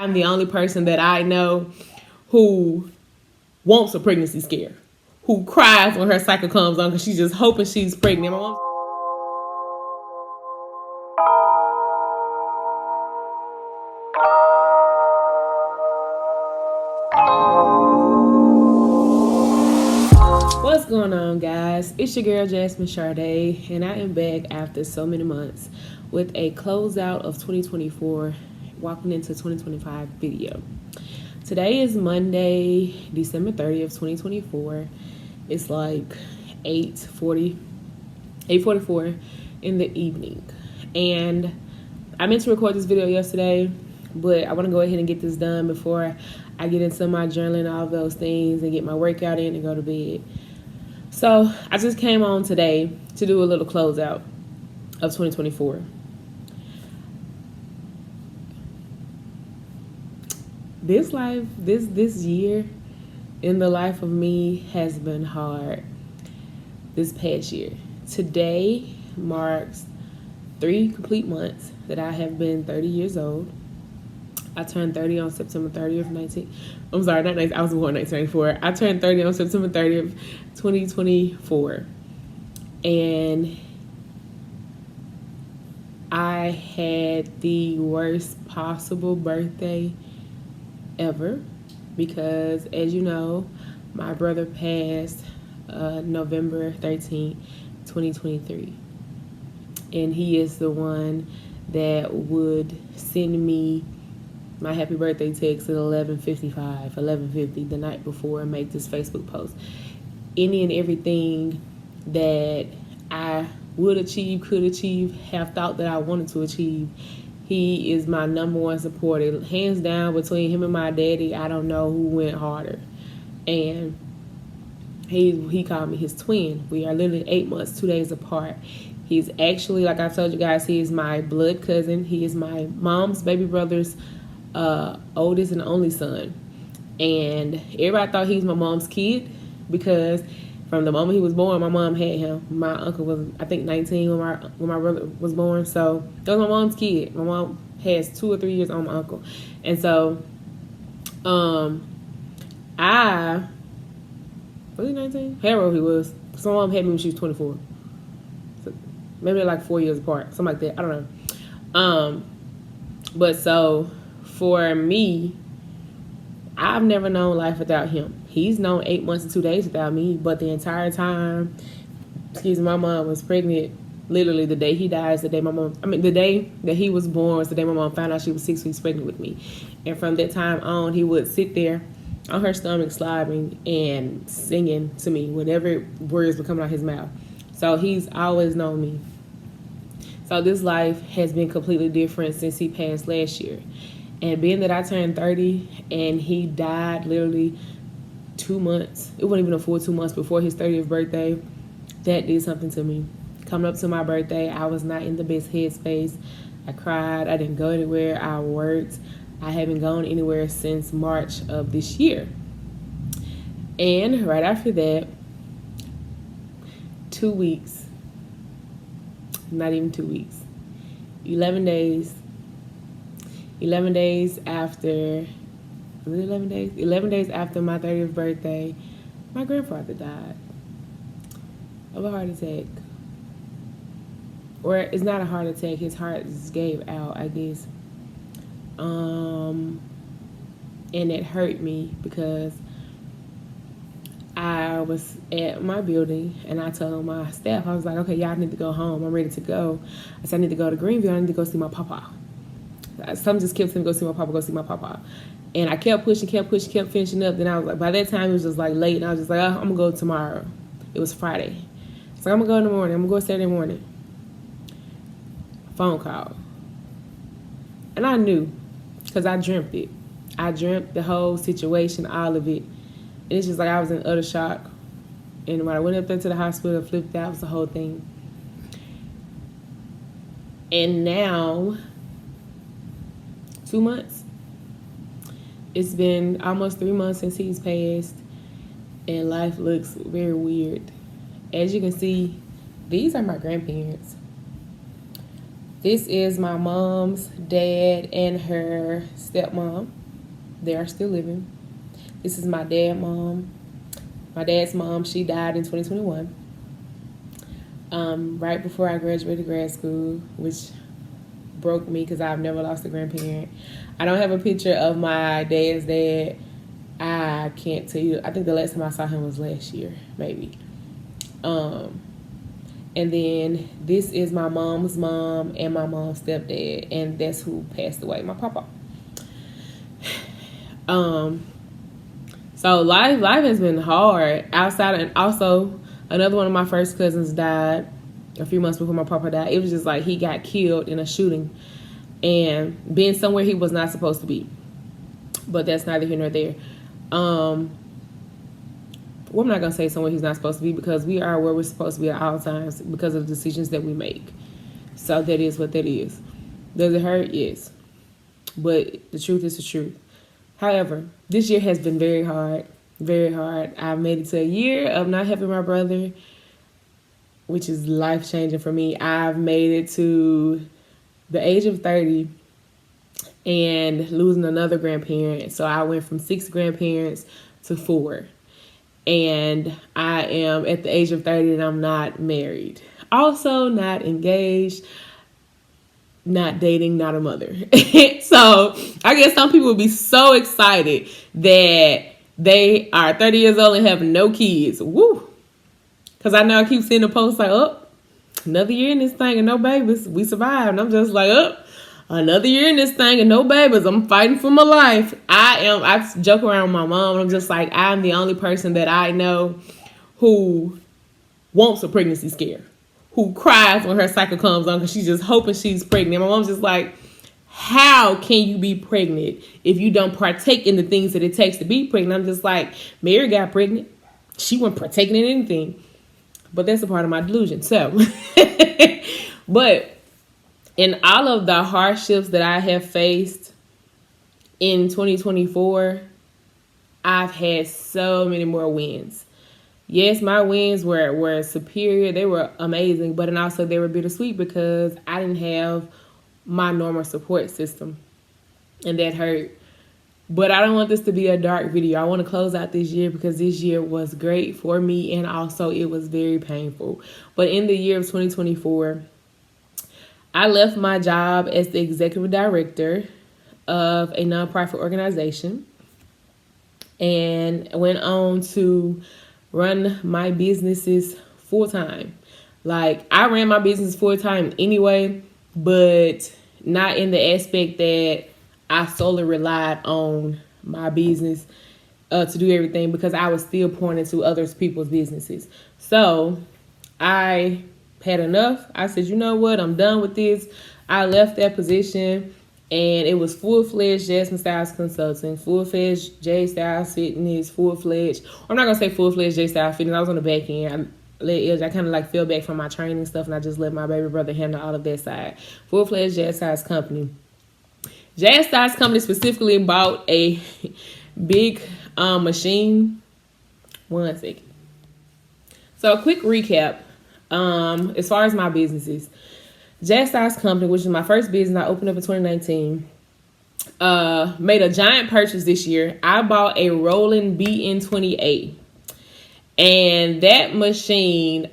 I'm the only person that I know who wants a pregnancy scare, who cries when her cycle comes on because she's just hoping she's pregnant. My mom. What's going on, guys? It's your girl Jasmine Sade, and I am back after so many months with a closeout of 2024, walking into 2025 video. Today is Monday, December 30th, 2024. It's like 8:44 in the evening. And I meant to record this video yesterday, but I want to go ahead and get this done before I get into my journaling, all of those things, and get my workout in and go to bed. So I just came on today to do a little closeout of 2024. This year in the life of me has been hard this past year. Today marks 3 complete months that I have been 30 years old. I turned 30 on September 30th, I was born in 1994. I turned 30 on September 30th, 2024. And I had the worst possible birthday ever because, as you know, my brother passed November 13th, 2023. And he is the one that would send me my happy birthday text at 11:50 the night before and make this Facebook post. Any and everything that I would achieve, could achieve, have thought that I wanted to achieve, he is my number one supporter. Hands down, between him and my daddy, I don't know who went harder. And he called me his twin. We are literally 8 months, 2 days apart. He's actually, like I told you guys, he is my blood cousin. He is my mom's baby brother's oldest and only son. And everybody thought he was my mom's kid because from the moment he was born, my mom had him. My uncle was, I think, 19 when my brother was born. So that was my mom's kid. My mom has 2 or 3 years on my uncle. And so I was he 19? However old he was. So my mom had me when she was 24. So maybe like 4 years apart, something like that. I don't know. But so for me, I've never known life without him. He's known 8 months and 2 days without me, but the entire time, my mom was pregnant. Literally, the day he died is the day the day that he was born was the day my mom found out she was 6 weeks pregnant with me. And from that time on, he would sit there on her stomach, slobbering and singing to me whatever words were coming out his mouth. So he's always known me. So this life has been completely different since he passed last year. And being that I turned 30 and he died literally 2 months, it wasn't even a full 2 months before his 30th birthday, that did something to me. Coming up to my birthday, I was not in the best headspace. I cried. I didn't go anywhere. I worked. I haven't gone anywhere since March of this year. And right after that, 2 weeks, not even 2 weeks, 11 days after, 11 days after my 30th birthday, my grandfather died of a heart attack. Or it's not a heart attack, his heart just gave out, I guess. And it hurt me because I was at my building and I told my staff, I was like, okay, y'all need to go home. I'm ready to go. I said, I need to go to Greenville. I need to go see my papa. Something just kept saying, go see my papa. And I kept pushing, kept finishing up. Then I was like, by that time, it was just like late. And I was just like, oh, I'm going to go tomorrow. It was Friday. So I'm going to go in the morning. I'm going to go Saturday morning. Phone call. And I knew because I dreamt it. I dreamt the whole situation, all of it. And it's just like I was in utter shock. And when I went up there to the hospital, flipped out, was the whole thing. And now, 2 months. It's been almost 3 months since he's passed. And life looks very weird. As you can see, these are my grandparents. This is my mom's dad and her stepmom. They are still living. This is my mom. My dad's mom, she died in 2021. Right before I graduated grad school, which broke me because I've never lost a grandparent. I don't have a picture of my dad's dad. I can't tell you. I think the last time I saw him was last year, maybe. And then this is my mom's mom and my mom's stepdad, and that's who passed away, my papa. So life has been hard outside, and also another one of my first cousins died a few months before my papa died. It was just like he got killed in a shooting and being somewhere he was not supposed to be. But that's neither here nor there. Well, I'm not going to say somewhere he's not supposed to be because we are where we're supposed to be at all times because of the decisions that we make. So that is what that is. Does it hurt? Yes. But the truth is the truth. However, this year has been very hard. Very hard. I've made it to a year of not having my brother, which is life-changing for me. I've made it to the age of 30 and losing another grandparent. So I went from 6 grandparents to 4. And I am at the age of 30 and I'm not married. Also not engaged, not dating, not a mother. So I guess some people would be so excited that they are 30 years old and have no kids. Woo! Because I know I keep seeing the posts like, oh, another year in this thing and no babies. We survived. And I'm just like, oh, another year in this thing and no babies. I'm fighting for my life. I joke around with my mom. I'm just like, I'm the only person that I know who wants a pregnancy scare, who cries when her cycle comes on because she's just hoping she's pregnant. My mom's just like, how can you be pregnant if you don't partake in the things that it takes to be pregnant? I'm just like, Mary got pregnant. She wasn't partaking in anything. But that's a part of my delusion. So, but in all of the hardships that I have faced in 2024, I've had so many more wins. Yes, my wins were superior. They were amazing, but and also they were bittersweet because I didn't have my normal support system, and that hurt. But I don't want this to be a dark video. I want to close out this year because this year was great for me, and also it was very painful. But in the year of 2024, I left my job as the executive director of a nonprofit organization and went on to run my businesses full time. Like, I ran my business full time anyway, but not in the aspect that I solely relied on my business to do everything, because I was still pouring into other people's businesses. So I had enough. I said, you know what? I'm done with this. I left that position, and it was full-fledged Jasmine Styles Consulting, full-fledged J Styles Fitness, full-fledged. I'm not going to say full-fledged J Styles Fitness. I was on the back end. I kind of like fell back from my training stuff, and I just let my baby brother handle all of that side. Full-fledged Jazz Styles Company. Jazz Styles Company specifically bought a big machine. One second. So a quick recap. As far as my businesses, Jazz Styles Company, which is my first business I opened up in 2019, made a giant purchase this year. I bought a rolling BN28. And that machine,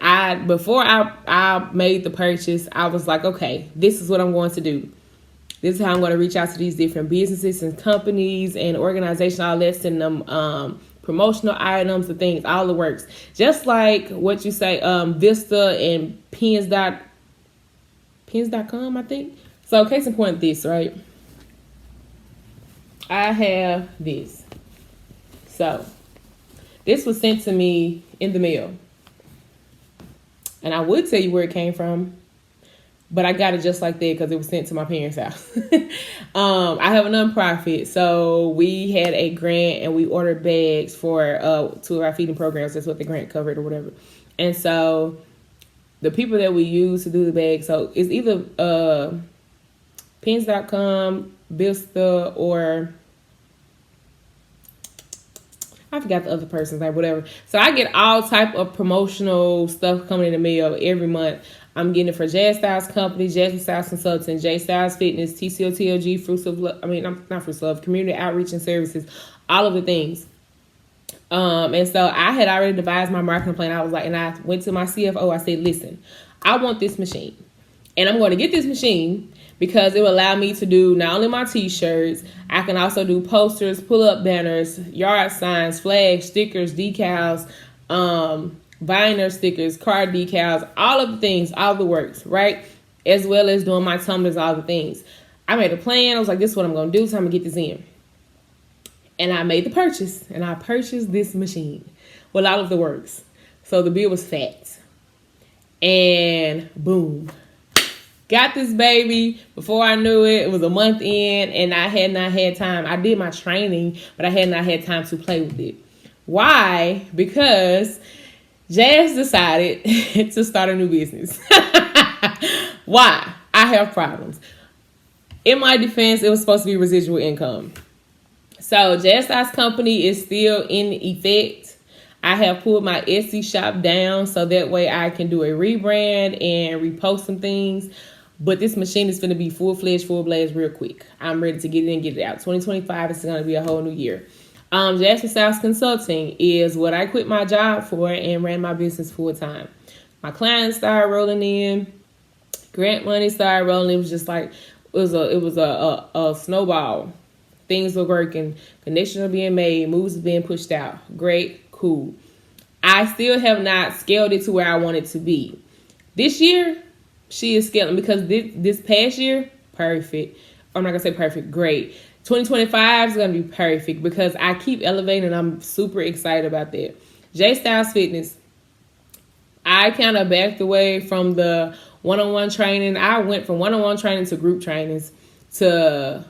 before I made the purchase, I was like, okay, this is what I'm going to do. This is how I'm going to reach out to these different businesses and companies and organizations, all that, send them promotional items and things, all the works. Just like what you say, Vista and pins.com, I think. So case in point, this, right? I have this. So this was sent to me in the mail. And I would tell you where it came from, but I got it just like that because it was sent to my parents' house. I have a nonprofit, so we had a grant and we ordered bags for 2 of our feeding programs. That's what the grant covered or whatever. And so the people that we use to do the bags, so it's either pins.com, Vista, or I forgot the other person's name, whatever. So I get all type of promotional stuff coming in the mail every month. I'm getting it for Jazz Styles Company, Jazzy Styles Consulting, J Styles Fitness, TCOTLG, Fruits of Love. I mean, not Fruits of Love, Community Outreach and Services, all of the things. And so I had already devised my marketing plan. I was like, and I went to my CFO. I said, listen, I want this machine, and I'm going to get this machine because it will allow me to do not only my t-shirts, I can also do posters, pull-up banners, yard signs, flags, stickers, decals, binder stickers, card decals, all of the things, all the works, right? As well as doing my tumblers, all the things. I made a plan. I was like, this is what I'm going to do, so I'm going to get this in. And I made the purchase, and I purchased this machine with all of the works. So the bill was fat. And boom. Got this baby. Before I knew it, it was a month in, and I had not had time. I did my training, but I had not had time to play with it. Why? Because Jazz decided to start a new business. Why? I have problems. In my defense, it was supposed to be residual income. So Jazz Styles Company is still in effect. I have pulled my Etsy shop down so that way I can do a rebrand and repost some things. But this machine is going to be full-fledged, full-blazed real quick. I'm ready to get it in and get it out. 2025 is going to be a whole new year. Jazzy Styles Consulting is what I quit my job for and ran my business full-time. My clients started rolling in. Grant money started rolling. It was just like, it was a snowball. Things were working. Connections were being made. Moves were being pushed out. Great. Cool. I still have not scaled it to where I want it to be. This year, she is scaling because this past year, perfect. I'm not going to say perfect. Great. 2025 is going to be perfect because I keep elevating and I'm super excited about that. J Styles Fitness. I kind of backed away from the one-on-one training. I went from one-on-one training to group trainings to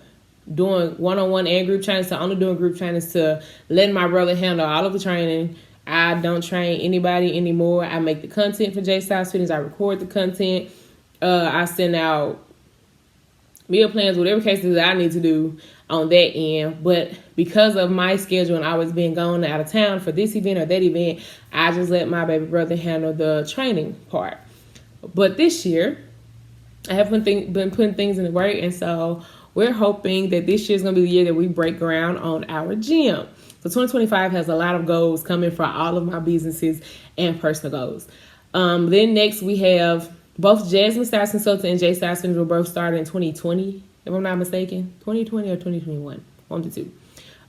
doing one-on-one and group trainings to only doing group trainings to letting my brother handle all of the training. I don't train anybody anymore. I make the content for J Styles Fitness. I record the content. I send out meal plans, whatever cases that I need to do on that end. But because of my schedule and always being gone out of town for this event or that event, I just let my baby brother handle the training part. But this year, I have been putting things in the work, and so we're hoping that this year is going to be the year that we break ground on our gym. So 2025 has a lot of goals coming for all of my businesses and personal goals. Then next we have both Jasmine Styles Consulting and J Styles Fitness will both start in 2020, if I'm not mistaken. 2020 or 2021, one to two.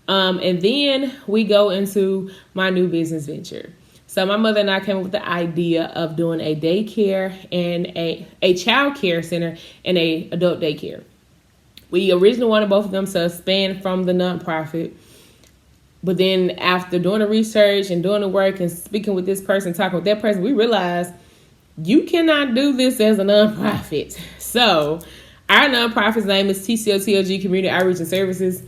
And then we go into my new business venture. So my mother and I came up with the idea of doing a daycare and a child care center and a adult daycare. We originally wanted both of them to expand from the nonprofit. But then after doing the research and doing the work and speaking with this person, talking with that person, we realized you cannot do this as a nonprofit. So our nonprofit's name is TCOTLG Community Outreach and Services.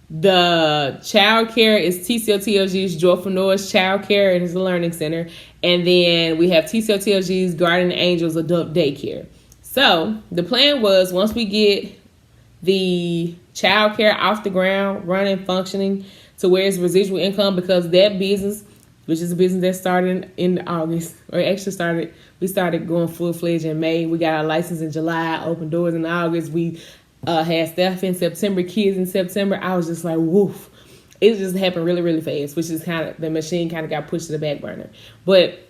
The child care is TCOTLG's Joyful Noise Child Care, and it's a learning center. And then we have TCOTLG's Guardian Angels Adult Daycare. So the plan was once we get the child care off the ground, running, functioning to where it's residual income, because that business, which is a business that started in August, or actually we started going full-fledged in May. We got our license in July, opened doors in August. We had staff in September, kids in September. I was just like, woof. It just happened really, really fast, which is the machine kind of got pushed to the back burner. But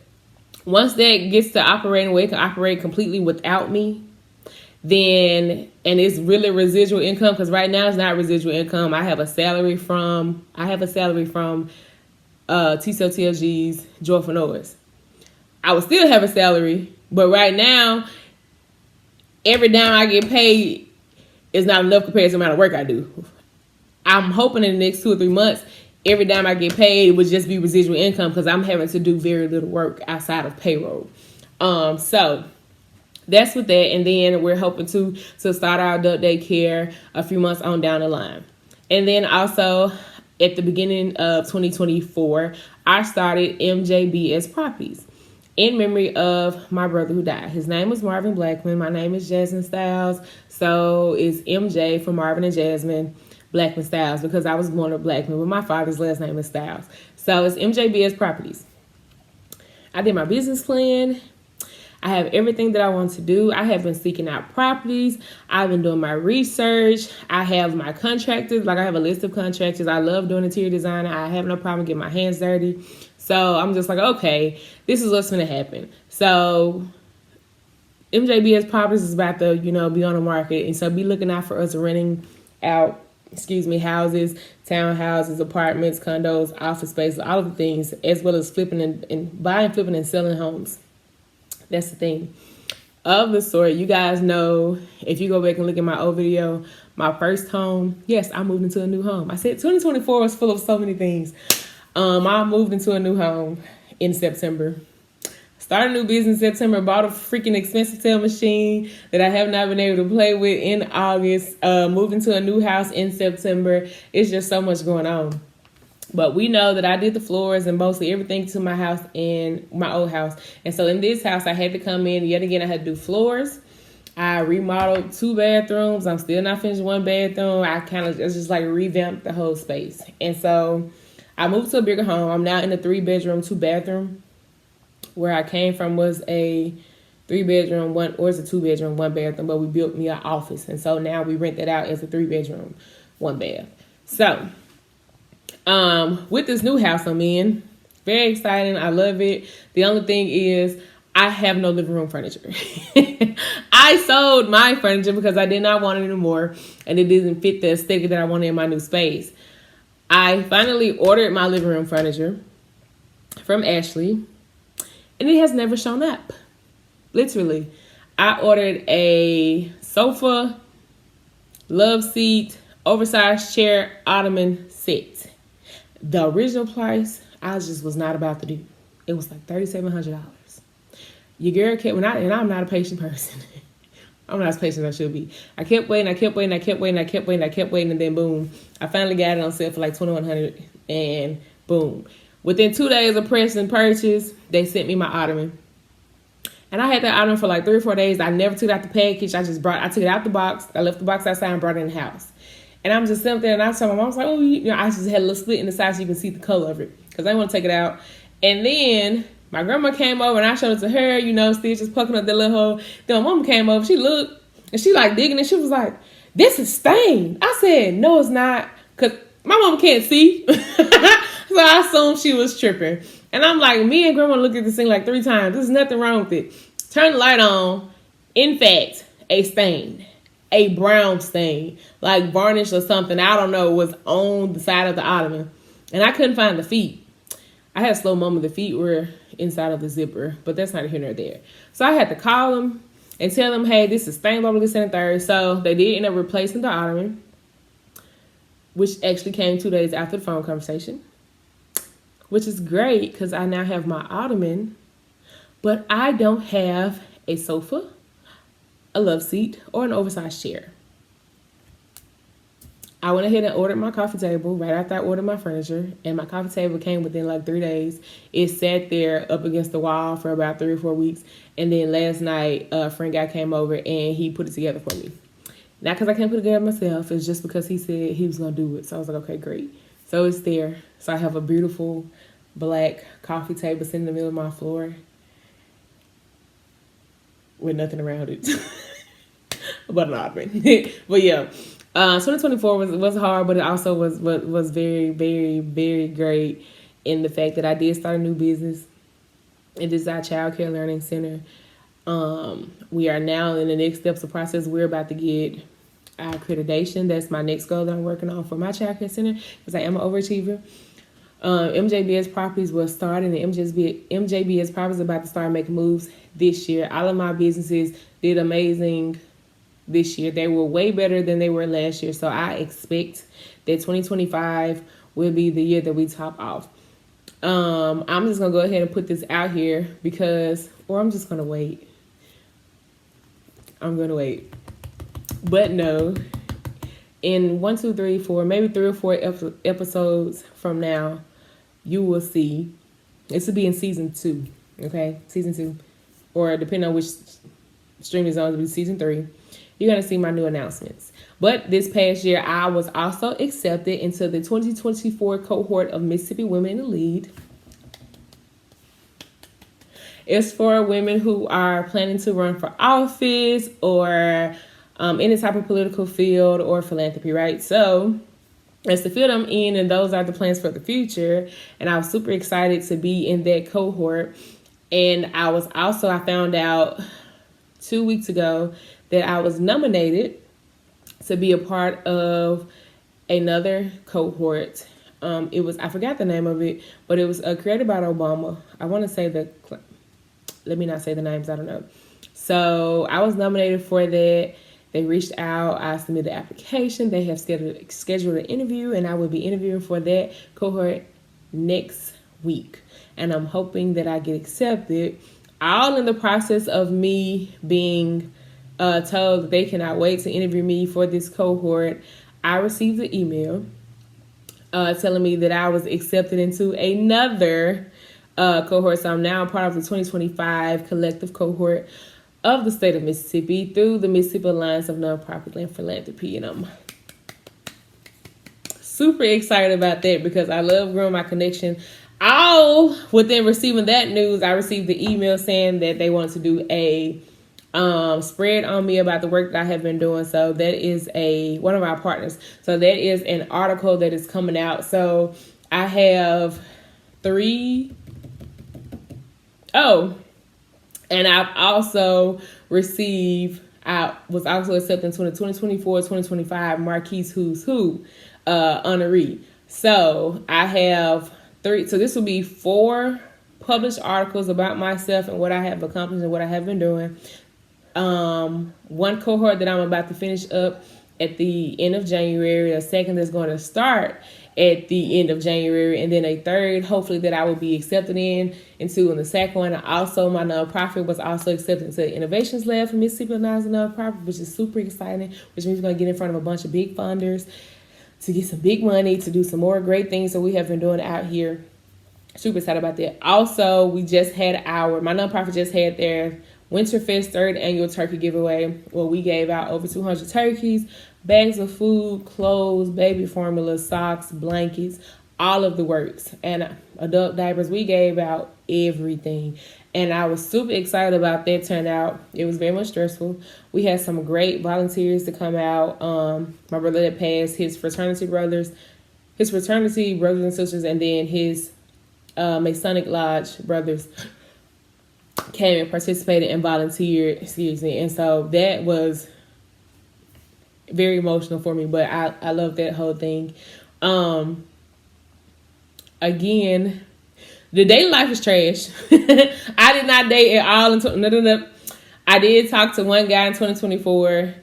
once that gets to operating where it can operate completely without me, then, and it's really residual income, because right now it's not residual income. I have a salary from TCOTLG's Joyful Noise. I will still have a salary, but right now, every dime I get paid is not enough compared to the amount of work I do. I'm hoping in the next 2 or 3 months, every dime I get paid would just be residual income, because I'm having to do very little work outside of payroll. So that's with that. And then we're hoping to start our adult daycare a few months on down the line. And then also at the beginning of 2024, I started MJBS Properties in memory of my brother who died. His name was Marvin Blackman. My name is Jasmine Styles. So it's MJ for Marvin and Jasmine Blackman Styles, because I was born a Blackman, but my father's last name is Styles. So it's MJBS Properties. I did my business plan. I have everything that I want to do. I have been seeking out properties. I've been doing my research. I have my contractors. Like, I have a list of contractors. I love doing interior design. I have no problem getting my hands dirty. So I'm just like, okay, this is what's going to happen. So MJBS Properties is about to, be on the market. And so be looking out for us renting out, houses, townhouses, apartments, condos, office space, all of the things, as well as flipping and buying, flipping, and selling homes. That's the thing. Of the sort, you guys know, if you go back and look at my old video, my first home, yes, I moved into a new home. I said 2024 was full of so many things. I moved into a new home in September. Started a new business in September, bought a freaking expensive tail machine that I have not been able to play with in August, moved into a new house in September. It's just so much going on. But we know that I did the floors and mostly everything to my house and my old house. And so in this house, I had to come in. Yet again, I had to do floors. I remodeled 2 bathrooms. I'm still not finished 1 bathroom. I kind of just like revamped the whole space. And so I moved to a bigger home. I'm now in a 3-bedroom, 2-bathroom. Where I came from was a 3-bedroom, it's a 2-bedroom, 1 bathroom, but we built me an office. And so now we rent that out as a 3-bedroom, 1 bath. So, with this new house I'm in, very exciting. I love it. The only thing is I have no living room furniture. I sold my furniture because I did not want it anymore. And it didn't fit the aesthetic that I wanted in my new space. I finally ordered my living room furniture from Ashley. And it has never shown up. Literally. I ordered a sofa, love seat, oversized chair, ottoman set. The original price, I just was not about to do. It was like $3,700. Your girl kept, and I'm not a patient person. I'm not as patient as I should be. I kept waiting, and then boom. I finally got it on sale for like $2,100, and boom. Within 2 days of pressing purchase, they sent me my ottoman. And I had that ottoman for like 3 or 4 days. I never took it out the package. I took it out the box. I left the box outside and brought it in the house. And I'm just sitting there, and I told my mom, I was like, I just had a little split in the side so you can see the color of it. Because I didn't want to take it out. And then my grandma came over, and I showed it to her, still just plucking up that little hole. Then my mom came over. She looked, and she like digging, and she was like, this is stained. I said, no, it's not. Because my mom can't see. So I assumed she was tripping. And I'm like, me and grandma looked at this thing like 3 times. There's nothing wrong with it. Turn the light on. In fact, a stain. A brown stain. Like varnish or something. I don't know. Was on the side of the ottoman. And I couldn't find the feet. I had a slow moment. The feet were inside of the zipper. But that's neither here nor there. So I had to call them and tell them, hey, this is stained, blah, blah, this and the third. So they did end up replacing the ottoman. Which actually came 2 days after the phone conversation. Which is great because I now have my ottoman, but I don't have a sofa, a love seat, or an oversized chair. I went ahead and ordered my coffee table right after I ordered my furniture, and my coffee table came within like 3 days. It sat there up against the wall for about 3 or 4 weeks, and then last night a friend guy came over and he put it together for me. Not because I can't put it together myself, it's just because he said he was going to do it. So I was like, okay, great. So it's there. So I have a beautiful black coffee table sitting in the middle of my floor with nothing around it but an ottoman. But yeah, 2024 was hard, but it also was very, very, very great in the fact that I did start a new business. It is our Child Care Learning Center. We are now in the next steps of process. We're about to get our accreditation. That's my next goal that I'm working on for my Child Care Center because I am an overachiever. MJBS Properties will start, and the MJBS Properties is about to start making moves this year. All of my businesses did amazing this year. They were way better than they were last year. So I expect that 2025 will be the year that we top off. I'm just going to go ahead and put this out here I'm just going to wait. I'm going to wait. But no, in 1, 2, 3, 4, maybe 3 or 4 episodes from now, you will see. This will be in season 2, okay? Season 2, or depending on which streaming zone, it'll be season 3. You're gonna see my new announcements. But this past year, I was also accepted into the 2024 cohort of Mississippi Women in the Lead. It's for women who are planning to run for office or any type of political field or philanthropy, right? So it's to fill them in, and those are the plans for the future. And I was super excited to be in that cohort. And I found out 2 weeks ago that I was nominated to be a part of another cohort. I forgot the name of it, but it was created by Obama. I want to say let me not say the names, I don't know. So I was nominated for that. They reached out, I submitted the application. They have scheduled an interview, and I will be interviewing for that cohort next week. And I'm hoping that I get accepted. All in the process of me being told that they cannot wait to interview me for this cohort, I received an email telling me that I was accepted into another cohort. So I'm now a part of the 2025 collective cohort of the state of Mississippi through the Mississippi Alliance of Nonprofit and Philanthropy. And I'm super excited about that because I love growing my connection. All within receiving that news, I received the email saying that they want to do a spread on me about the work that I have been doing. So that is one of our partners. So that is an article that is coming out. So I have 3. And I've also I was also accepted into the 2024-2025 Marquise Who's Who honoree. So I have 3. So this will be 4 published articles about myself and what I have accomplished and what I have been doing. 1 cohort that I'm about to finish up at the end of January. A second that's going to start at the end of January, and then a 3rd, hopefully, that I will be accepted into. And the second one, also my nonprofit was also accepted into the Innovations Lab for Mississippi Alliance of Nonprofit, which is super exciting, which means we're going to get in front of a bunch of big funders to get some big money, to do some more great things that we have been doing out here. Super excited about that. Also, my nonprofit just had their Winterfest 3rd annual turkey giveaway, where we gave out over 200 turkeys, bags of food, clothes, baby formula, socks, blankets, all of the works, and adult diapers. We gave out everything, and I was super excited about that turnout. It was very much stressful. We had some great volunteers to come out. My brother that passed, his fraternity brothers and sisters, and then his Masonic Lodge brothers came and participated and volunteered, and so that was very emotional for me, but I love that whole thing. Again, the dating life is trash. I did not date at all no. I did talk to one guy in 2024.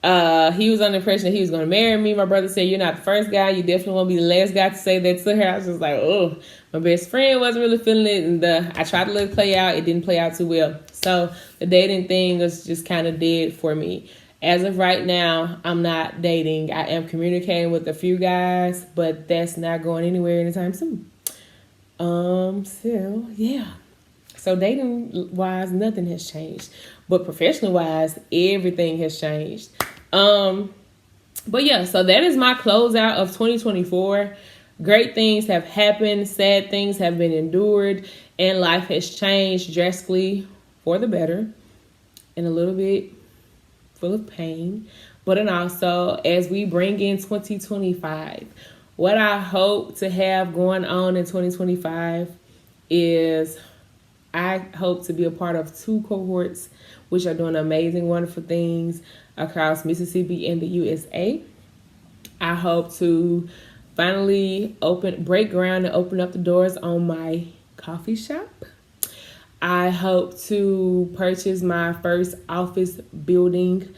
He was under the impression that he was going to marry me. My brother said, "You're not the first guy. You definitely won't be the last guy to say that to her." I was just like, oh, my best friend wasn't really feeling it. And I tried to let it play out. It didn't play out too well. So the dating thing was just kind of dead for me. As of right now, I'm not dating. I am communicating with a few guys, but that's not going anywhere anytime soon. So yeah. So dating wise, nothing has changed, but professional wise, everything has changed. But yeah, so that is my closeout of 2024. Great things have happened. Sad things have been endured, and life has changed drastically for the better, and a little bit full of pain. But and also, as we bring in 2025, what I hope to have going on in 2025 is I hope to be a part of 2 cohorts which are doing amazing, wonderful things across Mississippi and the USA. I hope to finally break ground and open up the doors on my coffee shop. I hope to purchase my first office building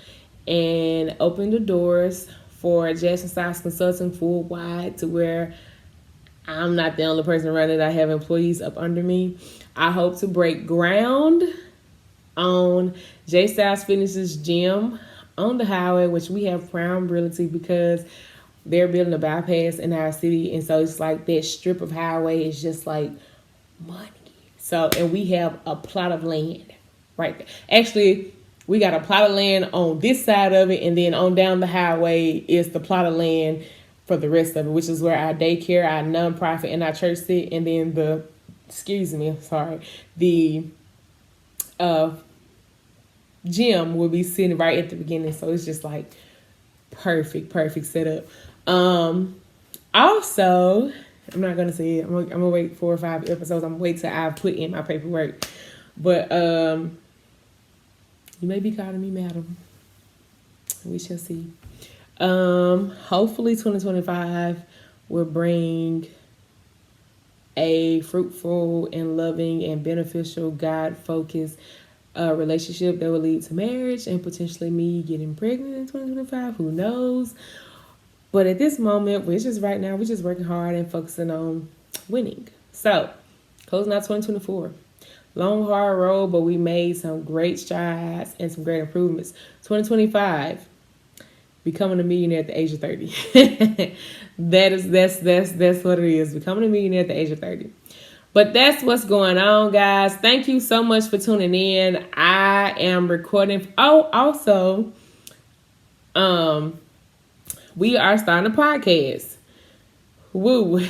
and open the doors for Jackson Styles Consulting full wide, to where I'm not the only person running it. I have employees up under me. I hope to break ground on J Styles Fitness's gym on the highway, which we have prime realty because they're building a bypass in our city. And so it's like that strip of highway is just like money. So, and we have a plot of land right there. Actually, we got a plot of land on this side of it, and then on down the highway is the plot of land for the rest of it, which is where our daycare, our nonprofit, and our church sit. And then the uh, gym will be sitting right at the beginning. So it's just like perfect setup. Also, I'm not gonna say it. I'm gonna wait 4 or 5 episodes. I'm gonna wait till I've put in my paperwork. But you may be calling me madam. We shall see. Hopefully 2025 will bring a fruitful and loving and beneficial God-focused relationship that will lead to marriage and potentially me getting pregnant in 2025. Who knows? But at this moment, we're just working hard and focusing on winning. So, closing out 2024. Long, hard road, but we made some great strides and some great improvements. 2025, becoming a millionaire at the age of 30. That's what it is. Becoming a millionaire at the age of 30. But that's what's going on, guys. Thank you so much for tuning in. I am recording. Oh, also, we are starting a podcast. Woo.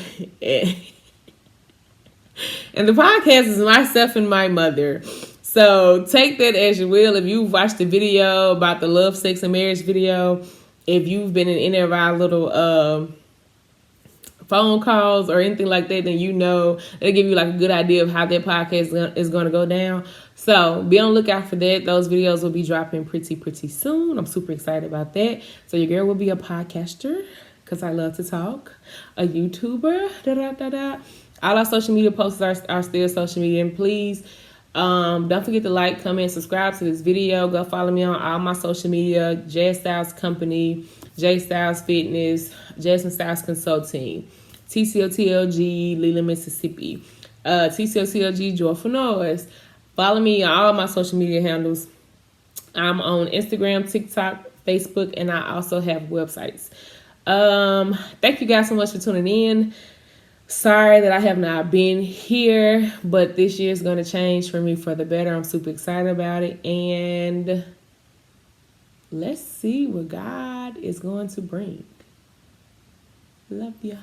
And the podcast is myself and my mother. So take that as you will. If you've watched the video about the love, sex, and marriage video, if you've been in any of our little phone calls or anything like that, then you know it'll give you like a good idea of how that podcast is going to go down. So be on the lookout for that. Those videos will be dropping pretty soon. I'm super excited about that. So your girl will be a podcaster because I love to talk, a YouTuber, All our social media posts are still social media. And please don't forget to like, comment, subscribe to this video. Go follow me on all my social media, Jazz Styles Company, J Styles Fitness, Jasmine Styles Consulting, TCOTLG, Leland, Mississippi, TCOTLG, Joyful Noise. Follow me on all my social media handles. I'm on Instagram, TikTok, Facebook, and I also have websites. Thank you guys so much for tuning in. Sorry that I have not been here, but this year is going to change for me for the better. I'm super excited about it. And let's see what God is going to bring. Love ya.